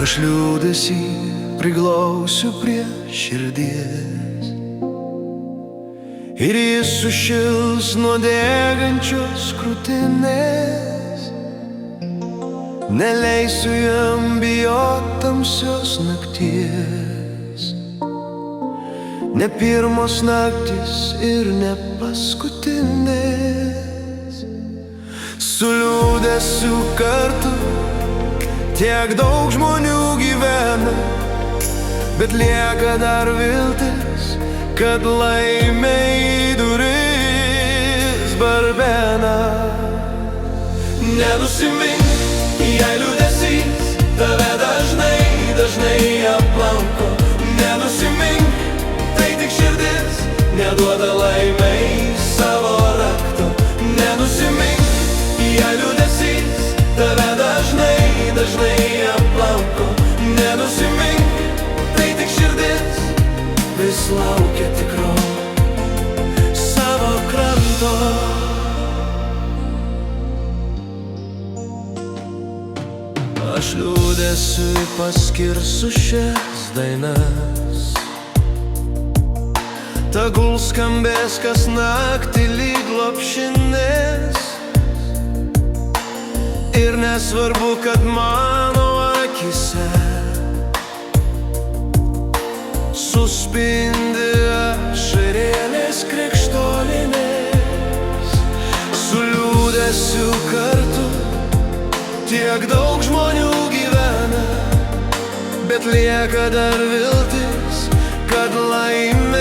Aš liūdesį priglausiu prie širdies ir jis sušils nuo degančios krūtinės. Neleisiu jam bijot tamsios nakties, ne pirmos naktis ir ne paskutinės. Su liūdesiu kartu tiek daug žmonių gyvena, bet lieka dar viltis, kad laimė į duris barbena. Nenusimink, jei liūdesys tave dažnai aplanko. Nenusimink, tai tik širdis neduoda laimei savo rakto. Nenusimink, jei liūdesys tave dažnai aplanko. Nenusimink, tai tik širdis vis laukia tikro savo kranto. Aš liūdesiui paskirsiu šias dainas, tegul skambės kas naktį lyg lopšinės. Ir nesvarbu, kad mano akise suspindi ašarėlės krikštolinės. Su liūdesiu kartu tiek daug žmonių gyvena, bet lieka dar viltis, kad laimė